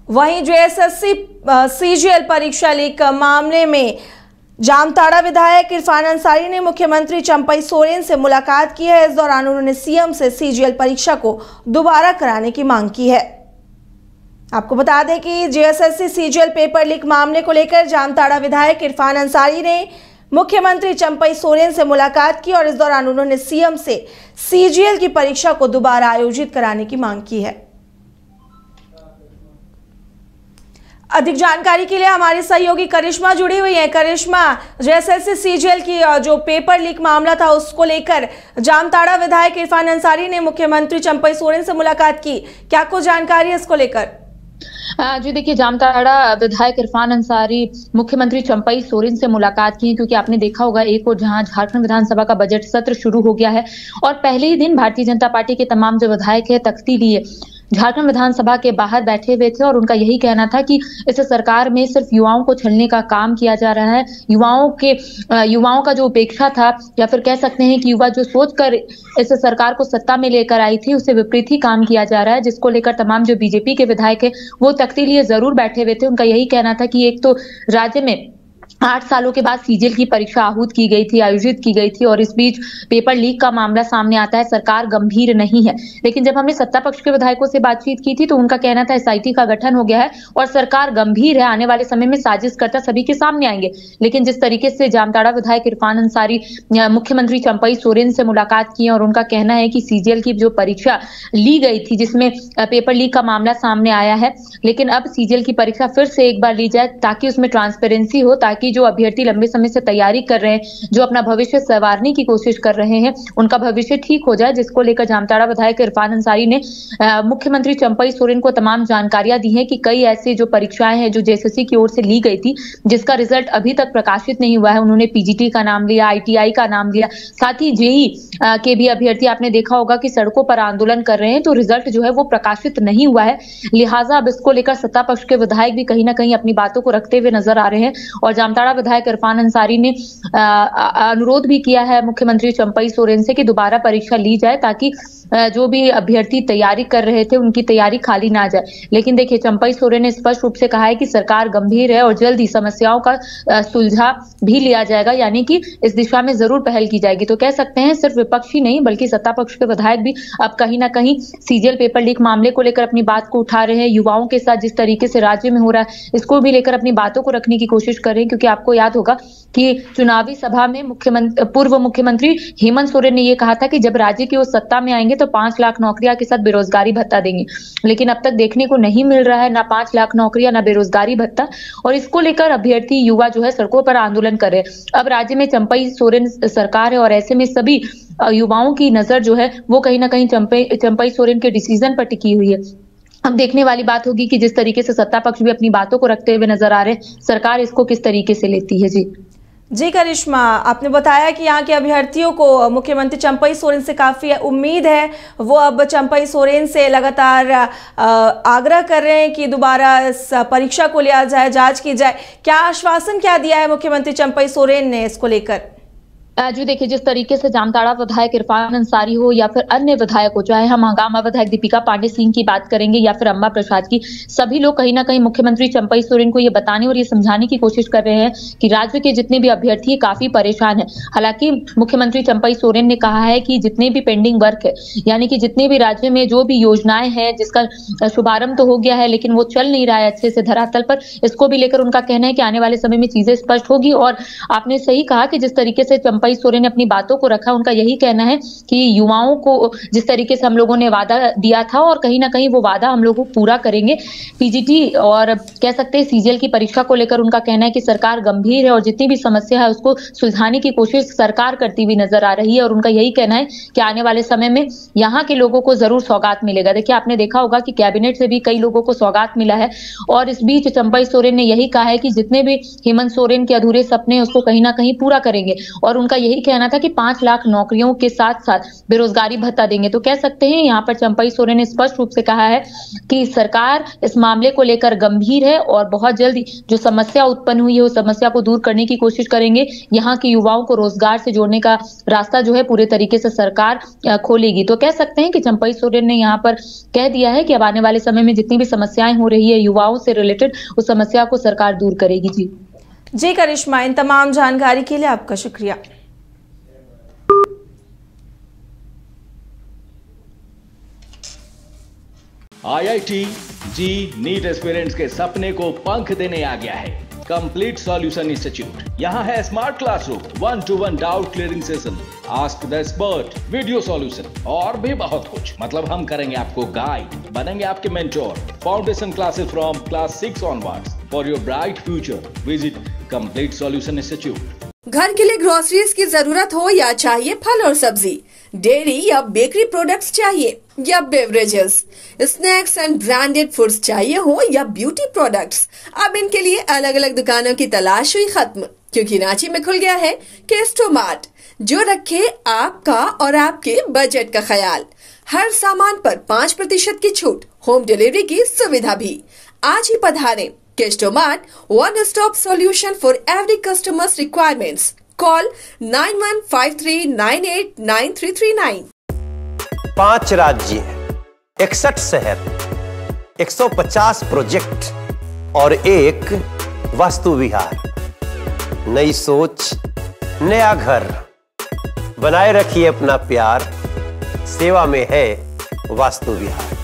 वहीं JSSC CGL परीक्षा leak मामले में जामताड़ा विधायक इरफान अंसारी ने मुख्यमंत्री चंपई सोरेन से मुलाकात की है। इस दौरान उन्होंने सीएम से सीजीएल परीक्षा को दोबारा कराने की मांग की है। आपको बता दें कि जेएसएससी सीजीएल पेपर लीक मामले को लेकर जामताड़ा विधायक इरफान अंसारी ने मुख्यमंत्री चंपई सोरेन से मुलाकात की और इस दौरान उन्होंने सीएम से सीजीएल की परीक्षा को दोबारा आयोजित कराने की मांग की है। अधिक जानकारी के लिए हमारी सहयोगी करिश्मा जुड़ी हुई है। करिश्मा, जेएसएससी सीजीएल की जो पेपर लीक मामला था उसको लेकर जामताड़ा विधायक इरफान अंसारी ने मुख्यमंत्री चंपई सोरेन से मुलाकात की, क्या कुछ जानकारी है इसको लेकर? जी देखिए, जामताड़ा विधायक इरफान अंसारी मुख्यमंत्री चंपई सोरेन से मुलाकात की, क्योंकि आपने देखा होगा एक और जहां झारखंड विधानसभा का बजट सत्र शुरू हो गया है और पहले ही दिन भारतीय जनता पार्टी के तमाम जो विधायक है तख्ती लिए झारखंड विधानसभा के बाहर बैठे हुए थे और उनका यही कहना था कि इस सरकार में सिर्फ युवाओं को छलने का काम किया जा रहा है। युवाओं का जो उपेक्षा था, या फिर कह सकते हैं कि युवा जो सोचकर इस सरकार को सत्ता में लेकर आई थी उससे विपरीत ही काम किया जा रहा है, जिसको लेकर तमाम जो बीजेपी के विधायक है वो तख्ती लिए जरूर बैठे हुए थे। उनका यही कहना था कि एक तो राज्य में 8 सालों के बाद सीजीएल की परीक्षा आयोजित की गई थी और इस बीच पेपर लीक का मामला सामने आता है। सरकार गंभीर नहीं है, लेकिन जब हमने सत्ता पक्ष के विधायकों से बातचीत की थी तो उनका कहना था एसआईटी का गठन हो गया है और सरकार गंभीर है, आने वाले समय में साजिशकर्ता सभी के सामने आएंगे। लेकिन जिस तरीके से जामताड़ा विधायक इरफान अंसारी मुख्यमंत्री चंपई सोरेन से मुलाकात की और उनका कहना है कि सीजीएल की जो परीक्षा ली गई थी जिसमें पेपर लीक का मामला सामने आया है, लेकिन अब सीजीएल की परीक्षा फिर से एक बार ली जाए ताकि उसमें ट्रांसपेरेंसी हो, ताकि जो अभ्यर्थी लंबे समय से तैयारी कर रहे हैं, जो अपना भविष्य संवारने की कोशिश कर रहे हैं, उनका भविष्य ठीक हो जाए, जिसको लेकर जामताड़ा विधायक इरफान अंसारी ने मुख्यमंत्री चंपई सोरेन को तमाम जानकारियां दी हैं कि कई ऐसे जो परीक्षाएं हैं जो जेएसएससी की ओर से ली गई थी जिसका रिजल्ट अभी तक प्रकाशित नहीं हुआ है। उन्होंने पीजीटी का नाम लिया, आईटीआई का नाम लिया, साथ ही जेई के भी अभ्यर्थी आपने देखा होगा कि सड़कों पर आंदोलन कर रहे हैं, तो रिजल्ट जो है वो प्रकाशित नहीं हुआ है। लिहाजा अब इसको लेकर सत्ता पक्ष के विधायक भी कहीं ना कहीं अपनी बातों को रखते हुए नजर आ रहे हैं और जामताड़ा विधायक इरफान अंसारी ने अनुरोध भी किया है मुख्यमंत्री चंपई सोरेन से कि दोबारा परीक्षा ली जाए ताकि जो भी अभ्यर्थी तैयारी कर रहे थे उनकी तैयारी खाली ना जाए। लेकिन देखिए, चंपई सोरेन ने स्पष्ट रूप से कहा है कि सरकार गंभीर है और जल्द ही समस्याओं का सुलझा भी लिया जाएगा, यानी कि इस दिशा में जरूर पहल की जाएगी। तो कह सकते हैं सिर्फ विपक्षी नहीं बल्कि सत्ता पक्ष के विधायक भी अब कहीं ना कहीं सीजीएल पेपर लीक मामले को लेकर अपनी बात को उठा रहे हैं। युवाओं के साथ जिस तरीके से राज्य में हो रहा है इसको भी लेकर अपनी बातों को रखने की कोशिश कर रहे हैं, क्योंकि आपको याद होगा कि चुनावी सभा में पूर्व मुख्यमंत्री हेमंत सोरेन ने यह कहा था कि जब राज्य की वो सत्ता में आएंगे तो 5 लाख नौकरियां के साथ बेरोजगारी भत्ता देंगे, लेकिन अब तक देखने को नहीं मिल रहा है ना 5 लाख नौकरियां ना बेरोजगारी भत्ता, और इसको लेकर अभ्यर्थी युवा जो है सड़कों पर आंदोलन कर रहे हैं। अब राज्य में चंपई सोरेन सरकार है और ऐसे में सभी युवाओं की नजर जो है वो कहीं ना कहीं चंपई सोरेन के डिसीजन पर टिकी हुई है। अब देखने वाली बात होगी कि जिस तरीके से सत्ता पक्ष भी अपनी बातों को रखते हुए नजर आ रहे हैं, सरकार इसको किस तरीके से लेती है। जी करिश्मा, आपने बताया कि यहाँ के अभ्यर्थियों को मुख्यमंत्री चंपई सोरेन से काफ़ी उम्मीद है। वो अब चंपई सोरेन से लगातार आग्रह कर रहे हैं कि दोबारा इस परीक्षा को लिया जाए, जांच की जाए। क्या आश्वासन क्या दिया है मुख्यमंत्री चंपई सोरेन ने इसको लेकर? जी देखिए, जिस तरीके से जामताड़ा विधायक इरफान अंसारी हो या फिर अन्य विधायक हो, चाहे हम हंगामा विधायक दीपिका पांडे सिंह की बात करेंगे या फिर अम्बा प्रसाद की, सभी लोग कहीं ना कहीं मुख्यमंत्री चंपई सोरेन को ये बताने और ये समझाने की कोशिश कर रहे हैं कि राज्य के जितने भी अभ्यर्थी काफी परेशान है। हालांकि मुख्यमंत्री चंपई सोरेन ने कहा है कि जितने भी पेंडिंग वर्क है, यानी कि जितने भी राज्य में जो भी योजनाएं हैं जिसका शुभारंभ तो हो गया है लेकिन वो चल नहीं रहा है अच्छे से धरातल पर, इसको भी लेकर उनका कहना है कि आने वाले समय में चीजें स्पष्ट होगी। और आपने सही कहा कि जिस तरीके से चंपई सोरेन ने अपनी बातों को रखा, उनका यही कहना है कि युवाओं को जिस तरीके से हम लोगों ने वादा दिया था और कहीं ना कहीं वो वादा हम लोग पूरा करेंगे। पीजीटी और कह सकते हैं सीजीएल की परीक्षा को लेकर उनका कहना है कि सरकार गंभीर है और जितनी भी समस्या है उसको सुलझाने की कोशिश सरकार करती हुई नजर आ रही है और उनका यही कहना है कि आने वाले समय में यहाँ के लोगों को जरूर सौगात मिलेगा। देखिए, आपने देखा होगा कि कैबिनेट से भी कई लोगों को सौगात मिला है और इस बीच चंपई सोरेन ने यही कहा है कि जितने भी हेमंत सोरेन के अधूरे सपने उसको कहीं ना कहीं पूरा करेंगे और उनका उनका यही कहना था कि 5 लाख नौकरियों के साथ साथ बेरोजगारी भत्ता देंगे। तो कह सकते हैं यहाँ पर चंपई सोरेन ने स्पष्ट रूप से कहा है कि सरकार इस मामले को लेकर गंभीर है और बहुत जल्दी जो समस्या उत्पन्न हुई है उस समस्या को दूर करने की कोशिश करेंगे। यहाँ के युवाओं को रोजगार से जोड़ने का रास्ता जो है पूरे तरीके से सरकार खोलेगी। तो कह सकते हैं कि चंपई सोरेन ने यहाँ पर कह दिया है कि अब आने वाले समय में जितनी भी समस्याएं हो रही है युवाओं से रिलेटेड उस समस्या को सरकार दूर करेगी। जी करिश्मा, इन तमाम जानकारी के लिए आपका शुक्रिया। IIT जी नीट एस्पिरेंट्स के सपने को पंख देने आ गया है कंप्लीट सॉल्यूशन इंस्टीट्यूट। यहाँ है smart classroom, 1-to-1 doubt clearing session, ask the expert, video solution और भी बहुत कुछ। मतलब हम करेंगे आपको गाइड, बनेंगे आपके mentor. Foundation classes from class 6 onwards for your bright future. Visit complete solution institute. घर के लिए ग्रोसरीज की जरूरत हो या चाहिए फल और सब्जी, डेयरी या बेकरी प्रोडक्ट्स चाहिए या beverages, snacks and branded foods चाहिए हो या ब्यूटी प्रोडक्ट्स, अब इनके लिए अलग अलग दुकानों की तलाश हुई खत्म, क्योंकि रांची में खुल गया है केस्टोमार्ट, जो रखे आपका और आपके बजट का ख्याल। हर सामान पर 5% की छूट, होम डिलीवरी की सुविधा भी। आज ही पधारें। केस्टोमार्ट, one stop solution for every customer's requirements. Call 9153989339. 5 राज्य, 61 शहर, 150 प्रोजेक्ट और एक वास्तु विहार। नई सोच, नया घर। बनाए रखिए अपना प्यार, सेवा में है वास्तु विहार।